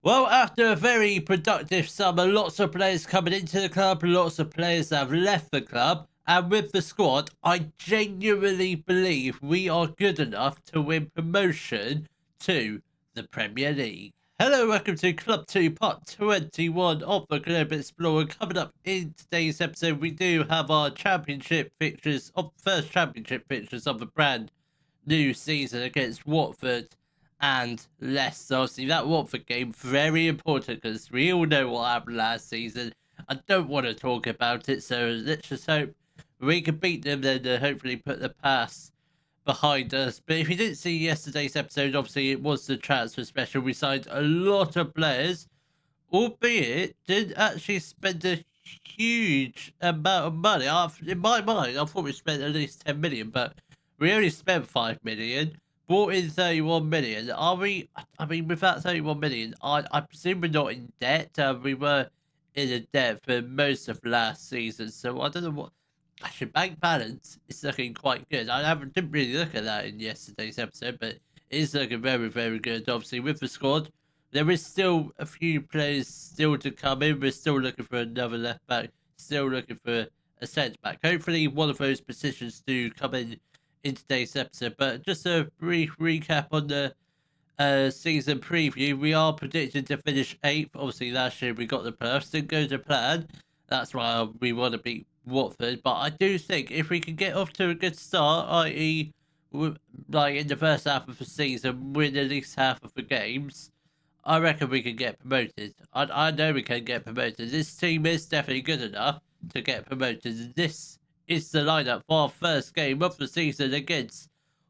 Well, after a very productive summer, lots of players coming into the club, lots of players have left the club, and with the squad, I genuinely believe we are good enough to win promotion to the Premier League. Hello, welcome to Club 2, part 21 of the Globe Explorer. Coming up in today's episode, we do have our first championship pictures of the brand new season against Watford and Leicester. Obviously, that Watford game, very important because we all know what happened last season. I don't want to talk about it, so let's just hope we can beat them and hopefully put the past behind us. But if you didn't see yesterday's episode, obviously it was the transfer special. We signed a lot of players, albeit didn't actually spend a huge amount of money. In my mind, I thought we spent at least 10 million, but we only spent 5 million. Brought in 31 million. Are we? I mean, with that 31 million, I presume we're not in debt. We were in a debt for most of last season, so I don't know what. Actually, bank balance is looking quite good. Didn't really look at that in yesterday's episode, but it is looking very, very good. Obviously, with the squad, there is still a few players still to come in. We're still looking for another left back, still looking for a centre back. Hopefully, one of those positions do come in today's episode. But just a brief recap on the season preview. We are predicted to finish 8th. Obviously, last year we got the playoffs. Didn't go to plan. That's why we want to beat Watford. But I do think if we can get off to a good start, i.e., like in the first half of the season, win at least half of the games, I reckon we can get promoted. I know we can get promoted. This team is definitely good enough to get promoted. This is the lineup for our first game of the season against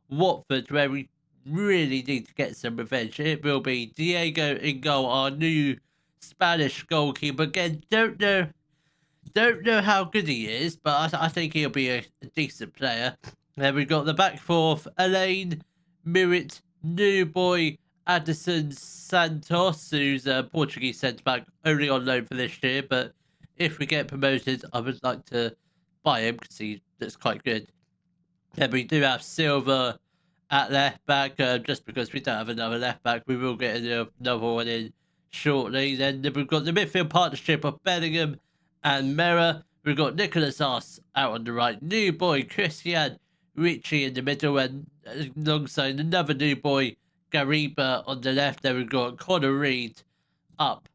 Watford, where we really need to get some revenge. It will be Diego in goal, our new Spanish goalkeeper. Again, don't know how good he is, but I think he'll be a decent player. Then we've got the back fourth: Elaine, Mirit, new boy Addison Santos, who's a Portuguese centre back, only on loan for this year. But if we get promoted, I would like to buy him because he looks quite good. Then we do have Silva at left back, just because we don't have another left back. We will get another one in shortly. Then we've got the midfield partnership of Bellingham and Mera. We've got Nicholas Arce out on the right, new boy Christian Ricci in the middle, and alongside another new boy Gariba on the left. Then we've got Connor Reed up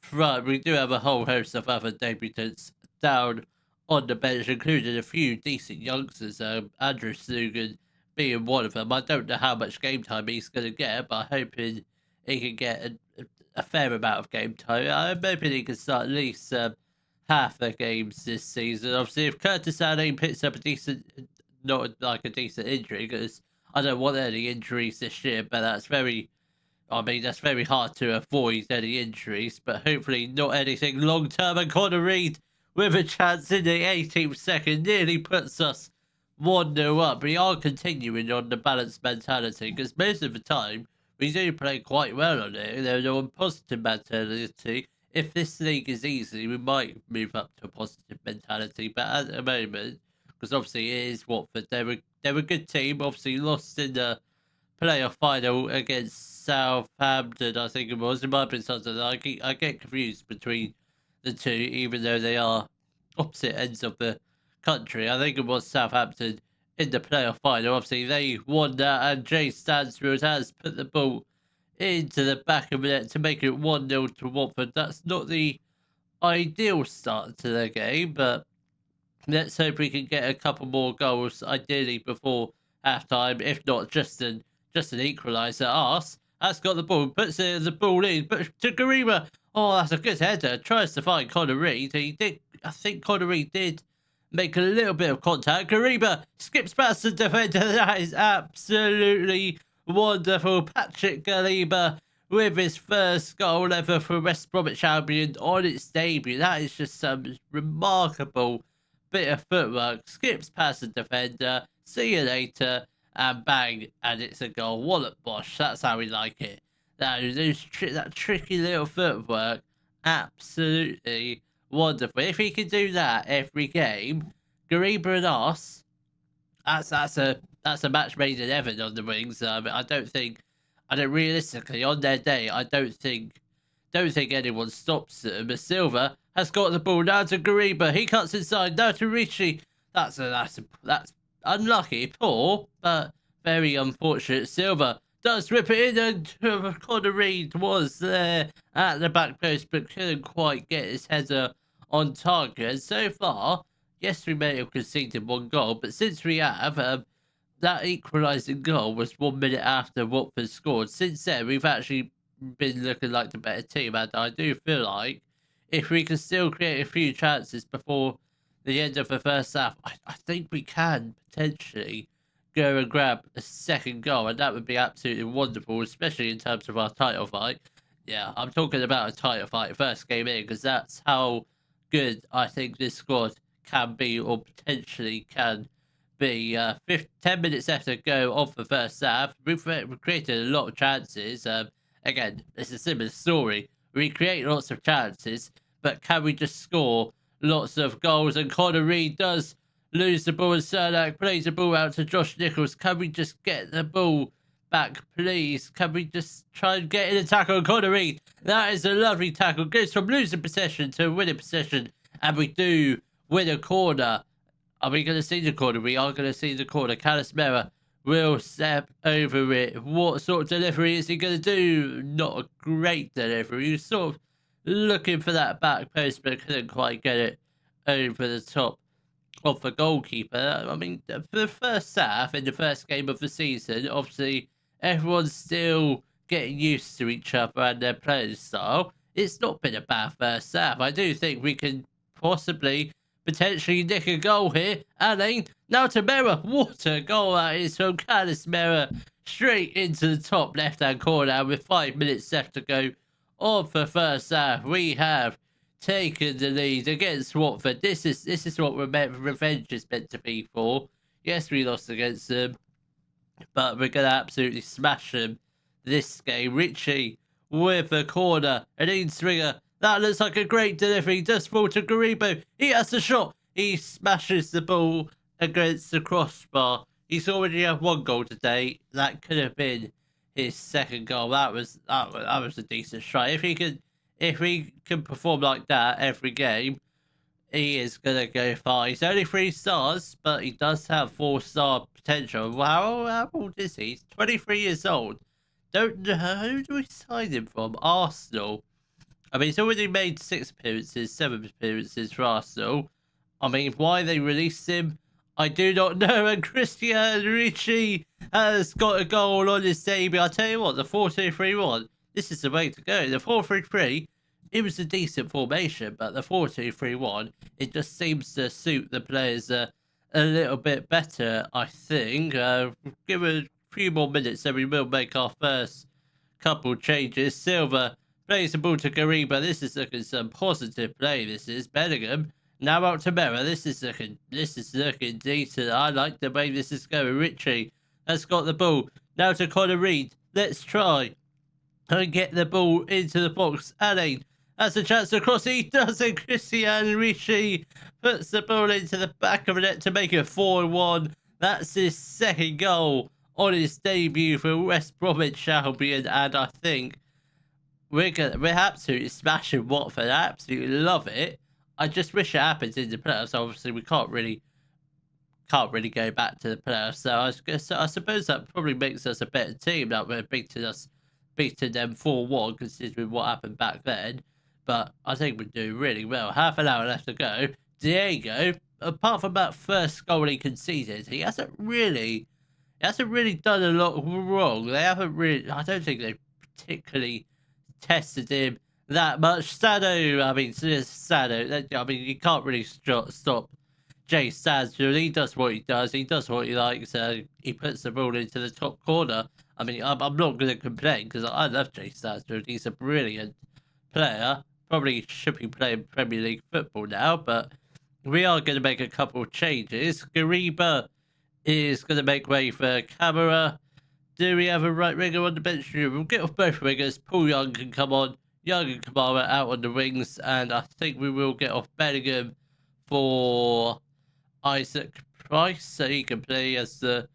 front. We do have a whole host of other debutants down on the bench, including a few decent youngsters. Andrew Slugan being one of them. I don't know how much game time he's going to get, but I'm hoping he can get a fair amount of game time. I'm hoping he can start at least half the games this season. Obviously, if Curtis Allen picks up not like a decent injury, because I don't want any injuries this year, but that's very hard to avoid any injuries, but hopefully not anything long term. And Connor Reed with a chance in the 18th second nearly puts us 1-0 up. We are continuing on the balanced mentality because most of the time we do play quite well on it. They're on positive mentality. If this league is easy, we might move up to a positive mentality. But at the moment, because obviously it is Watford, they're a good team. Obviously lost in the playoff final against Southampton, I think it was. It might have been something. I get confused between the two, even though they are opposite ends of the country. I think it was Southampton in the playoff final. Obviously, they won that, and Jay Stansfield has put the ball into the back of the net to make it 1-0 to Watford. That's not the ideal start to the game, but let's hope we can get a couple more goals, ideally before half-time, if not just an equaliser. Arse has got the ball, puts the ball in, but to Garima. Oh, that's a good header. Tries to find Connor Reed. I think Connor Reed did make a little bit of contact. Garima skips past the defender. That is absolutely wonderful. Patrick Gariba with his first goal ever for West Bromwich Albion on its debut. That is just some remarkable bit of footwork. Skips past the defender. See you later. And bang, and it's a goal. Wallop Bosch. That's how we like it. That tricky little footwork, absolutely wonderful. If he can do that every game, Gariba and Arse, that's a match made in heaven on the wings. I don't realistically on their day, I don't think Don't think anyone stops him. Silva has got the ball now to Gariba. He cuts inside now to Ricci. That's unlucky, poor, but very unfortunate. Silva does rip it in, and Connor Reed was there at the back post, but couldn't quite get his header on target. And so far, yes, we may have conceded one goal, but since we have, that equalising goal was 1 minute after Watford scored. Since then, we've actually been looking like the better team, and I do feel like if we can still create a few chances before the end of the first half, I think we can potentially go and grab a second goal, and that would be absolutely wonderful, especially in terms of our title fight. Yeah, I'm talking about a title fight first game in, because that's how good I think this squad can be, or potentially can be. 10 minutes left to go of the first half. We've created a lot of chances. Again, it's a similar story. We create lots of chances, but can we just score lots of goals? And Connor Reed does lose the ball, and Cernak plays the ball out to Josh Nichols. Can we just get the ball back, please? Can we just try and get in a tackle on Connor Reed? That is a lovely tackle. Goes from losing possession to winning possession, and we do win a corner. Are we going to see the corner? We are going to see the corner. Calasmera will step over it. What sort of delivery is he going to do? Not a great delivery. He was sort of looking for that back post, but couldn't quite get it over the top of the goalkeeper. I mean, for the first half, in the first game of the season, obviously everyone's still getting used to each other and their playing style. It's not been a bad first half. I do think we can possibly potentially nick a goal here. Alain, now to Mera. What a goal that is from Calasmera. Straight into the top left-hand corner with 5 minutes left to go of the first half. We have taken the lead against Watford. This is what revenge is meant to be for. Yes, we lost against them, but we're going to absolutely smash them this game. Richie with the corner. An in-swinger. That looks like a great delivery. Does fall to Garibo. He has a shot. He smashes the ball against the crossbar. He's already had one goal today. That could have been his second goal. That was a decent strike. If he can perform like that every game, he is gonna go far. He's only 3 stars, but he does have 4-star potential. Wow, how old is he? He's 23 years old. Don't know, who do we sign him from? Arsenal. I mean, he's already made 7 appearances for Arsenal. I mean, why they released him, I do not know. And Christian Ricci has got a goal on his debut. I tell you what, the 4-2-3-1, this is the way to go. The 4-3-3, it was a decent formation, but the 4-2-3-1, it just seems to suit the players a little bit better, I think. Give it a few more minutes and we will make our first couple changes. Silva plays the ball to Gariba. This is looking some positive play. This is Bellingham. Now out to Mera. This is looking decent. I like the way this is going. Richie has got the ball. Now to Connor Reed. Let's try and get the ball into the box. Alain has a chance to cross. He does it. Christian Ricci puts the ball into the back of the net to make it 4-1. That's his second goal on his debut for West Bromwich Albion, and I think we're absolutely smashing Watford. I absolutely love it. I just wish it happens in the playoffs. Obviously, we can't really go back to the playoffs. So I suppose that probably makes us a better team that we're beating them 4-1, considering what happened back then. But I think we're doing really well. Half an hour left to go. Diego, apart from that first goal he conceded, he hasn't really done a lot wrong. They haven't really. I don't think they've particularly tested him that much. Sado, I mean, you can't really stop Jay Stansfield. He does what he does. He does what he likes. He puts the ball into the top corner. I mean, I'm not going to complain because I love Jay Stansfield. He's a brilliant player. Probably should be playing Premier League football now, but we are going to make a couple of changes. Gariba is going to make way for Camera. Do we have a right winger on the bench? We'll get off both wingers. Paul Young can come on. Young and Kamara out on the wings, and I think we will get off Bellingham for Isaac Price, so he can play as the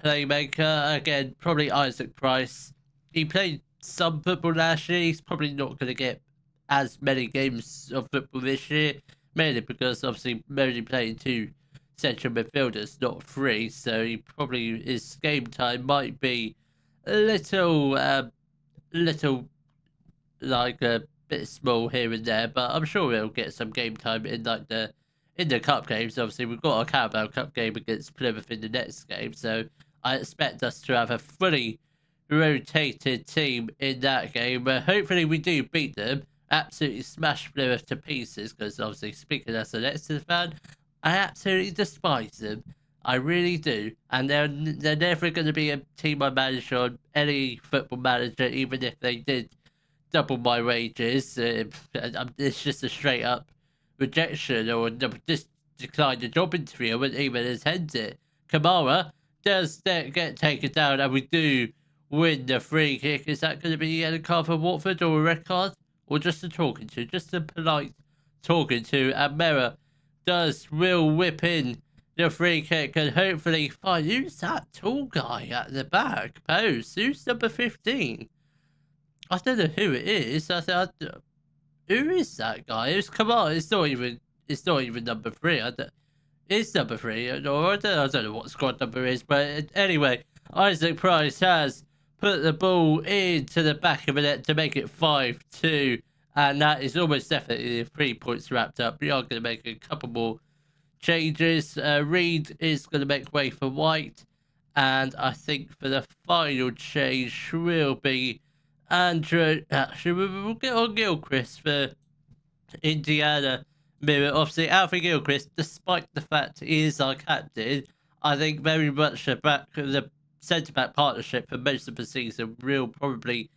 playmaker. Again, probably Isaac Price. He played some football last year. He's probably not going to get as many games of football this year, mainly because obviously only playing 2 central midfielders, not 3. So he probably his game time might be a little like a bit small here and there, but I'm sure he'll get some game time in like the cup games. Obviously, we've got a Carabao Cup game against Plymouth in the next game, so I expect us to have a fully rotated team in that game. But hopefully, we do beat them, absolutely smash Plymouth to pieces. Because obviously, speaking as an Exeter fan, I absolutely despise them. I really do, and they're never going to be a team I manage on any football manager, even if they did double my wages. It's just a straight up rejection or just decline the job interview. I wouldn't even attend it. Kamara does get taken down, and we do win the free kick. Is that going to be a yellow card for Watford or a red card? Or just a talking to? Just a polite talking to. And Mera will whip in the free kick and hopefully find who's that tall guy at the back post? Who's number 15? I don't know who it is. Who is that guy? Come on, it's not even number 3. It's number 3. I don't know what squad number is, but anyway, Isaac Price has put the ball into the back of the net to make it 5-2, and that is almost definitely the 3 points wrapped up. We are going to make a couple more changes. Reed is going to make way for White, and I think for the final change will be Andrew. Actually, we'll get on Gilchrist for Indiana Mirror. Obviously, Alfie Gilchrist, despite the fact he is our captain, I think very much the centre-back partnership for most of the season will probably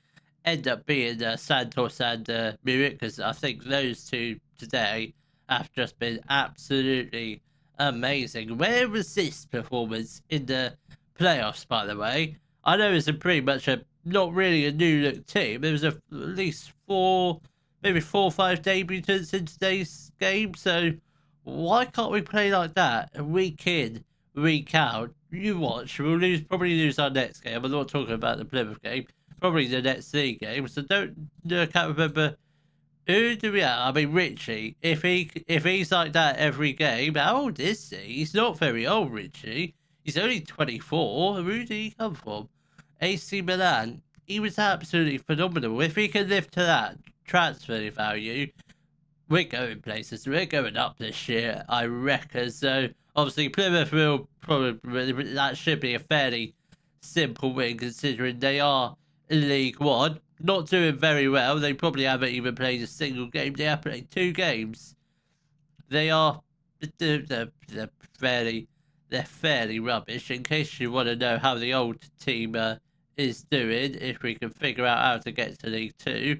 end up being Santos and Mirror, because I think those two today have just been absolutely amazing. Where was this performance in the playoffs, by the way? I know it's pretty much not really a new look team. There was at least maybe 4 or 5 debutants in today's game. So why can't we play like that week in, week out? You watch. We'll probably lose our next game. I'm not talking about the Plymouth game. Probably the next 3 games. So I can't remember. Who do we have? I mean, Richie. If he's like that every game, how old is he? He's not very old, Richie. He's only 24. Who did he come from? AC Milan. He was absolutely phenomenal. If he can live to that transfer value, we're going places. We're going up this year, I reckon. So obviously Plymouth will probably, that should be a fairly simple win considering they are in League One. Not doing very well. They probably haven't even played a single game. They have played 2 games. They are they're fairly rubbish. In case you want to know how the old team is doing, if we can figure out how to get to League 2,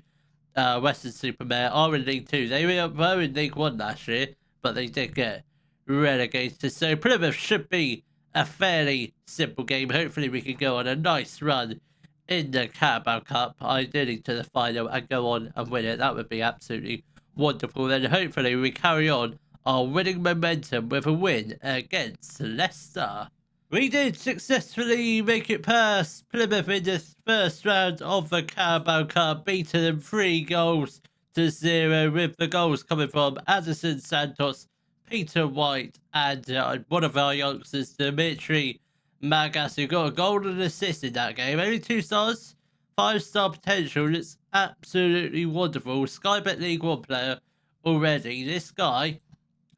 Weston-Super-Mare are in League 2. They were in League 1 last year, but they did get relegated. So Plymouth should be a fairly simple game. Hopefully we can go on a nice run in the Carabao Cup, ideally to the final, and go on and win it. That would be absolutely wonderful. Then hopefully we carry on our winning momentum with a win against Leicester. We did successfully make it past Plymouth in the first round of the Carabao Cup, beating them 3-0, with the goals coming from Addison Santos, Peter White, and one of our youngsters, Dimitri Magas, who got a golden assist in that game. Only 2 stars, 5-star potential. It's absolutely wonderful. Skybet League 1 player already. This guy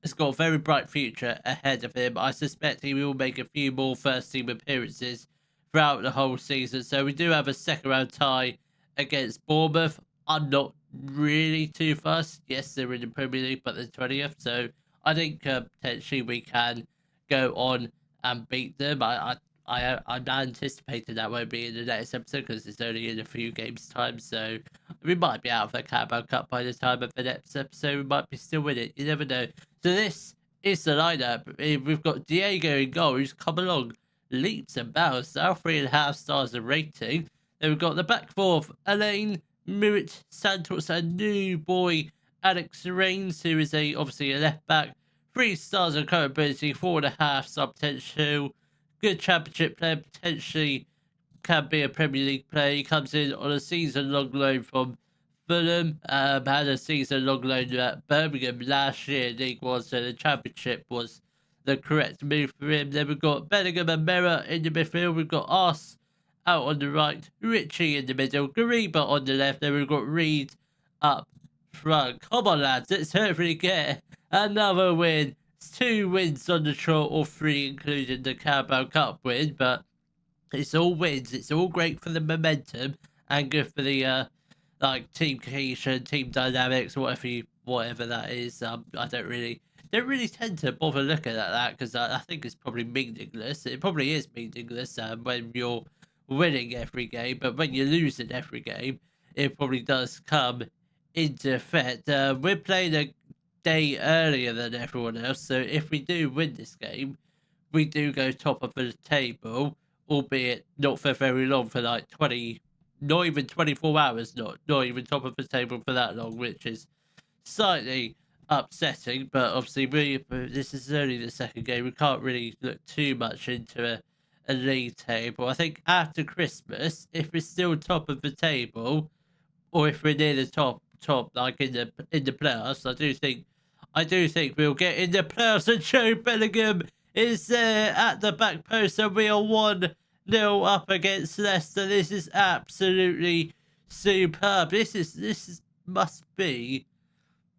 has got a very bright future ahead of him. I suspect he will make a few more first team appearances throughout the whole season. So we do have a second round tie against Bournemouth. I'm not really too fussed. Yes, they're in the Premier League, but they're 20th. So I think potentially we can go on and beat them. I'm anticipating that won't be in the next episode because it's only in a few games' time. So we might be out of the Carabao Cup by the time of the next episode. We might be still with it. You never know. So this is the lineup. We've got Diego in goal, who's come along leaps and bounds. Now 3.5 stars of rating. Then we've got the back 4 of Elaine, Murit, Santos, and new boy Alex Rains, who is obviously a left back. 3 stars of current ability, 4.5 star potential. Good championship player, potentially can be a Premier League player. He comes in on a season-long loan from Fulham had a season-long loan at Birmingham last year. League One, so the Championship was the correct move for him. Then we've got Bellingham and Mera in the midfield. We've got Arse out on the right, Ritchie in the middle, Gariba on the left. Then we've got Reed up front. Come on, lads, let's hopefully get another win. It's 2 wins on the trot, or 3 including the Carabao Cup win, but it's all wins. It's all great for the momentum and good for the like team cohesion, team dynamics, whatever that is. I don't really tend to bother looking at that because I think it's probably meaningless. It probably is meaningless when you're winning every game, but when you're losing every game, it probably does come into effect. We're playing a day earlier than everyone else, so if we do win this game, we do go top of the table, albeit not for very long, for like 20, not even 24 hours, not even top of the table for that long, which is slightly upsetting. But obviously, this is only the second game. We can't really look too much into a league table. I think after Christmas, if we're still top of the table, or if we're near the top, like in the playoffs, I do think we'll get in the playoffs. And Joe Bellingham is there at the back post, and we are 1-0 up against Leicester. This is absolutely superb. This must be.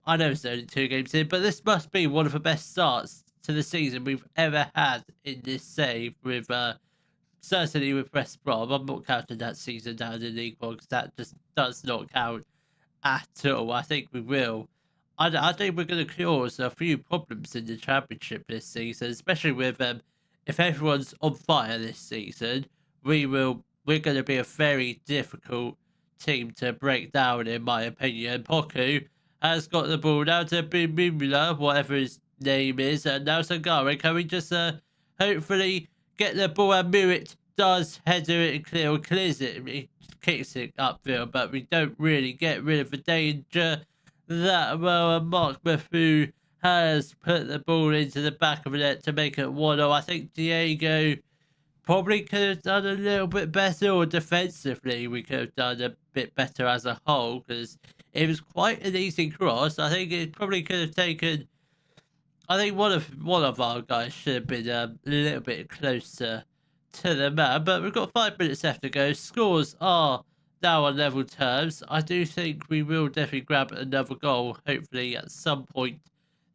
I know it's only 2 games in, but this must be one of the best starts to the season we've ever had in this save. With certainly with West Brom, I'm not counting that season down in League One because that just does not count at all. I think we will. I think we're going to cause a few problems in the Championship this season, especially with if everyone's on fire this season. We're going to be a very difficult team to break down, in my opinion. Poku has got the ball now to Bimula, whatever his name is, and now Sangare. Can we just hopefully get the ball? And Murit does header it and clears it. He kicks it upfield, but we don't really get rid of the danger that well. And Mark Mafu has put the ball into the back of the net to make it 1-0. I think Diego probably could have done a little bit better, or defensively we could have done a bit better as a whole, because it was quite an easy cross. I think it probably could have taken. I think one of our guys should have been a little bit closer to the man, but we've got 5 minutes left to go. Scores are now on level terms. I do think we will definitely grab another goal, hopefully at some point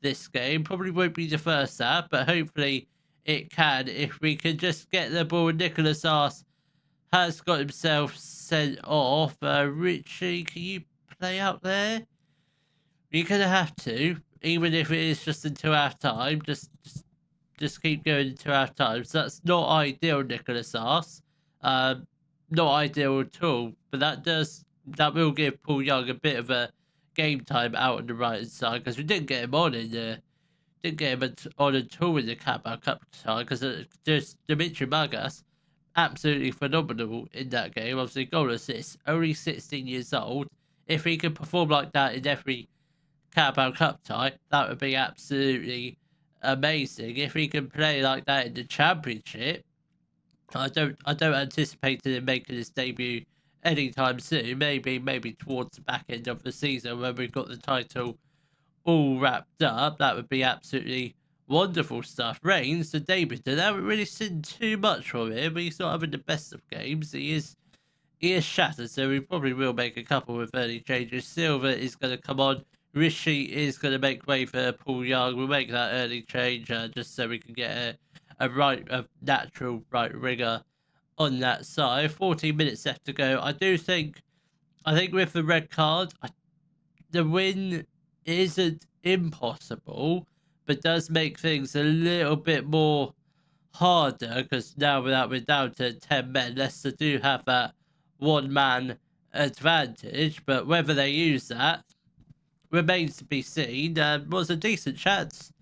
this game. Probably won't be the first half, but hopefully it can, if we can just get the ball. Nicholas Arse has got himself sent off. Richie, can you play out there? You're going to have to, even if it is just until half time. Just keep going until half time. So that's not ideal, Nicholas Arse. Not ideal at all. But that will give Paul Young a bit of a game time out on the right side, because we didn't get him on on at all in the Carabao Cup side, because just Dimitri Magas, absolutely phenomenal in that game. Obviously, goal assist, only 16 years old. If he could perform like that in every Carabao Cup tie, that would be absolutely amazing. If he can play like that in the Championship, I don't anticipate him making his debut anytime soon. Maybe towards the back end of the season when we've got the title all wrapped up. That would be absolutely wonderful stuff. Reigns, the debutant, I haven't really seen too much from him. He's not having the best of games. He is shattered, so we probably will make a couple of early changes. Silva is going to come on. Rishi is going to make way for Paul Young. We'll make that early change just so we can get a natural right winger on that side. 14 minutes left to go. I think with the red card, the win isn't impossible, but does make things a little bit more harder, because now we're down to 10 men. Leicester do have that 1-man advantage, but whether they use that remains to be seen. Was a decent chance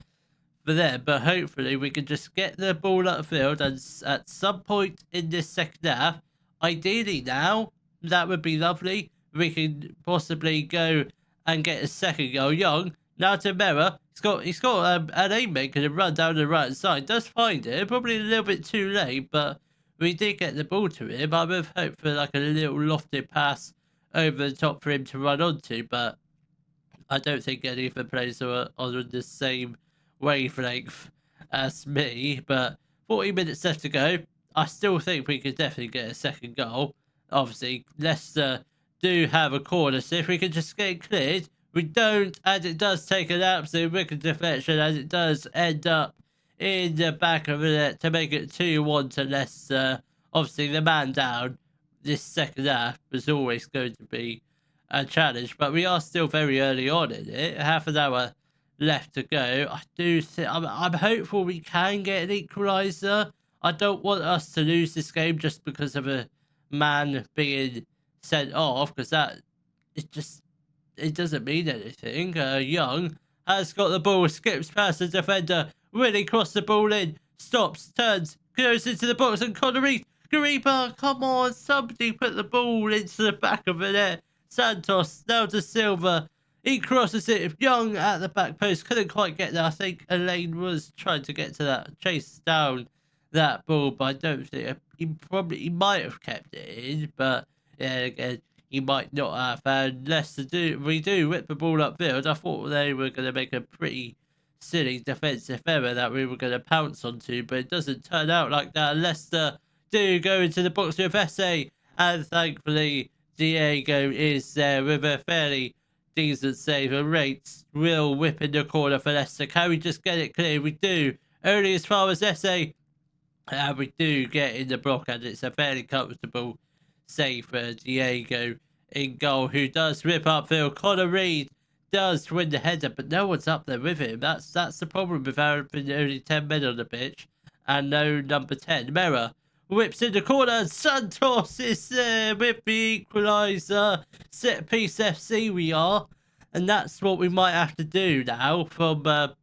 for them, but hopefully we can just get the ball upfield, and at some point in this second half, ideally now, that would be lovely, we can possibly go and get a second goal. Young, now to Mera. He's got an aim maker to run down the right side. Does find it, probably a little bit too late, but we did get the ball to him. I would hope for like a little lofted pass over the top for him to run onto, but I don't think any of the players are on the same wavelength as me. But 40 minutes left to go. I still think we could definitely get a second goal. Obviously, Leicester do have a corner, so if we can just get it cleared, we don't, and it does take an absolute wicked deflection, as it does end up in the back of the net to make it 2-1 to Leicester. Obviously, the man down this second half was always going to be a challenge, but we are still very early on in it. Half an hour left to go. I do think I'm hopeful we can get an equaliser. I don't want us to lose this game just because of a man being sent off, because it doesn't mean anything. Young has got the ball, skips past the defender, really crossed the ball in, stops, turns, goes into the box, and Connery, Gariba, come on, somebody put the ball into the back of the net. Santos, now to Silva. He crosses it. Young at the back post. Couldn't quite get there. I think Elaine was trying to get to that, chase down that ball, but I don't think he might have kept it in. But yeah, again, he might not have. And Leicester we do whip the ball upfield. I thought they were going to make a pretty silly defensive error that we were going to pounce onto, but it doesn't turn out like that. Leicester do go into the box with Esse, and thankfully Diego is there with a fairly decent save, and Rates will whip in the corner for Leicester. Can we just get it clear? We do. Only as far as Esse, and we do get in the block, and it's a fairly comfortable save for Diego in goal, who does rip upfield. Connor Reid does win the header, but no one's up there with him. That's the problem with having only 10 men on the pitch and no number 10. Mera whips in the corner. Santos is there with the equaliser. Set piece FC we are. And that's what we might have to do now from, or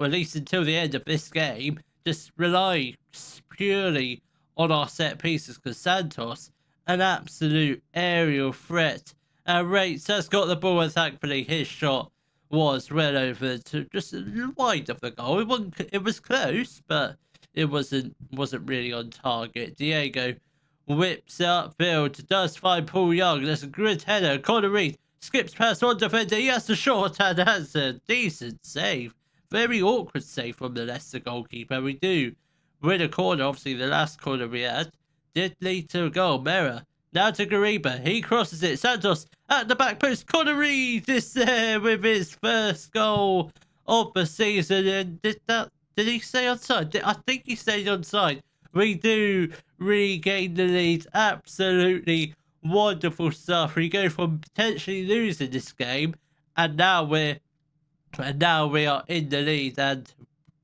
at least until the end of this game. Just rely purely on our set pieces, because Santos, an absolute aerial threat. And Rates has got the ball, and thankfully his shot was well over to just wide of the goal. It was close, but it wasn't really on target. Diego whips upfield, does find Paul Young. There's a good header. Connor Reid skips past one defender. He has the shot and has a decent save. Very awkward save from the Leicester goalkeeper. We do win a corner. Obviously, the last corner we had did lead to a goal. Mera now to Gariba. He crosses it. Santos at the back post. Connor Reid is there with his first goal of the season. And did he stay onside? I think he stayed onside. We do regain the lead. Absolutely wonderful stuff. We go from potentially losing this game, and now we are in the lead, and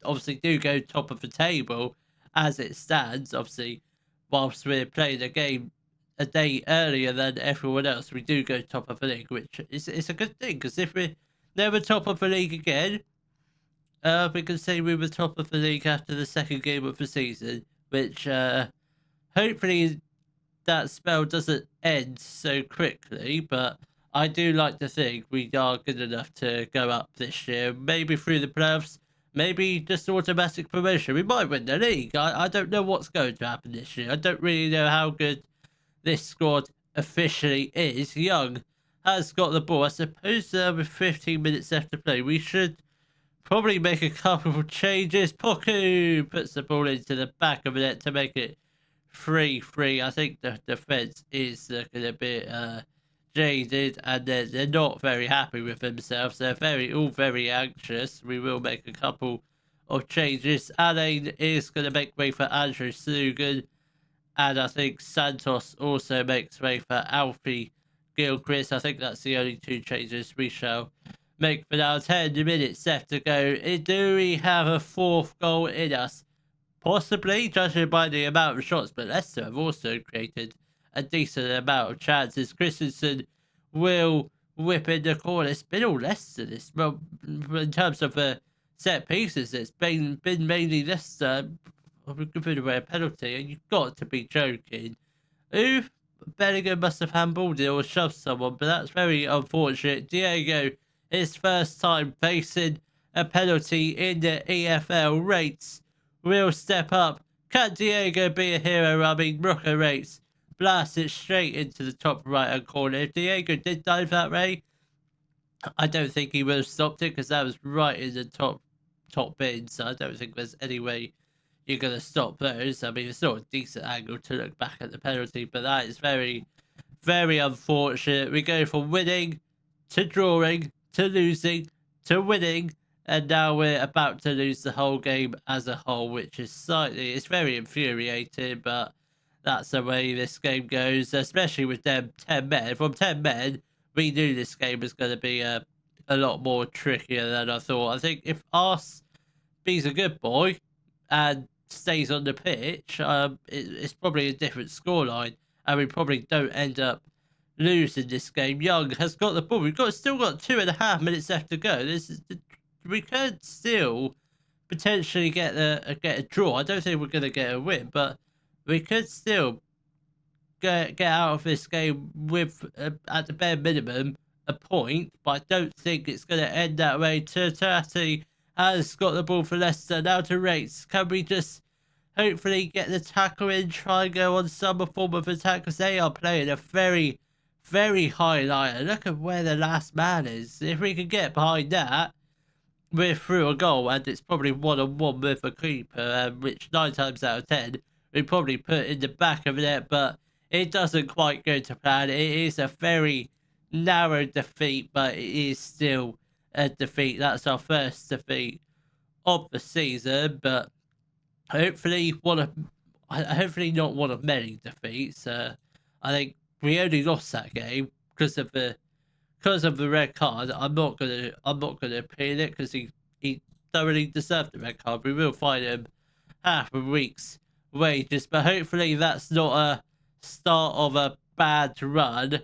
obviously do go top of the table as it stands. Obviously, whilst we're playing a game a day earlier than everyone else, we do go top of the league, which is a good thing, because if we're never top of the league again, we can say we were top of the league after the second game of the season, which hopefully that spell doesn't end so quickly, but I do like to think we are good enough to go up this year, maybe through the playoffs, maybe just automatic promotion. We might win the league. I don't know what's going to happen this year. I don't really know how good this squad officially is. Young has got the ball. I suppose with 15 minutes left to play, we should probably make a couple of changes. Poku puts the ball into the back of the net to make it 3-3. I think the defence is looking a bit jaded, and they're not very happy with themselves. They're all very anxious. We will make a couple of changes. Alain is going to make way for Andrew Sugan, and I think Santos also makes way for Alfie Gilchrist. I think that's the only two changes we shall make for now. 10 minutes left to go. Do we have a fourth goal in us? Possibly, judging by the amount of shots, but Leicester have also created a decent amount of chances. Christensen will whip in the corner. It's been all Leicester this, well, in terms of set pieces, it's been mainly Leicester. We're giving away a penalty, and you've got to be joking. Oof, Bellingham must have handballed it or shoved someone, but that's very unfortunate. Diego, his first time facing a penalty in the EFL. Rates will step up. Can Diego be a hero? I mean, Rocco Rates blast it straight into the top right-hand corner. If Diego did dive that way, I don't think he would have stopped it because that was right in the top bin. So I don't think there's any way you're going to stop those. I mean, it's not a decent angle to look back at the penalty, but that is very, very unfortunate. We go from winning to drawing to losing to winning, and now we're about to lose the whole game as a whole, which is it's very infuriating, but that's the way this game goes, especially with them 10 men. From 10 men, we knew this game was going to be a lot more trickier than I thought. I think if Ars be's a good boy and stays on the pitch, it's probably a different scoreline, and we probably don't end up losing this game. Young has got the ball. Still got 2.5 minutes left to go. We could still potentially get a draw. I don't think we're going to get a win, but we could still get out of this game with, at the bare minimum, a point. But I don't think it's going to end that way. Turtati has got the ball for Leicester. Now to Rates. Can we just hopefully get the tackle in, try and go on some form of attack? Because they are playing a very, very high line. Look at where the last man is. If we can get behind that, we're through a goal, and it's probably 1-on-1 with a keeper, which 9 times out of 10 we probably put in the back of it, but it doesn't quite go to plan. It is a very narrow defeat, but it is still a defeat. That's our first defeat of the season, but hopefully not one of many defeats. I think we only lost that game because of the red card. I'm not gonna appeal it because he thoroughly deserved the red card. We will fine him half a week's wages, but hopefully that's not a start of a bad run.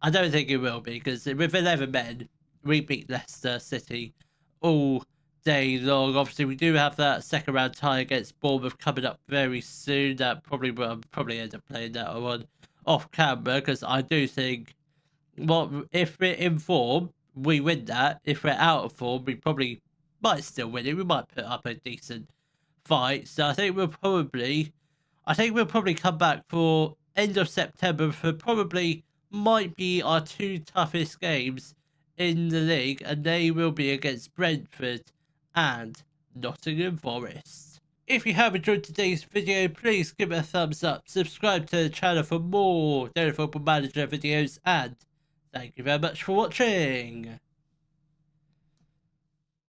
I don't think it will be, because with 11 men we beat Leicester City all day long. Obviously we do have that second round tie against Bournemouth coming up very soon. That probably end up playing that one off camera, because I do think, well, if we're in form, we win that. If we're out of form, we probably might still win it. We might put up a decent fight. So I think we'll probably come back for end of September for probably might be our 2 toughest games in the league, and they will be against Brentford and Nottingham Forest. If you have enjoyed today's video, please give it a thumbs up, subscribe to the channel for more Daily Football Manager videos, and thank you very much for watching.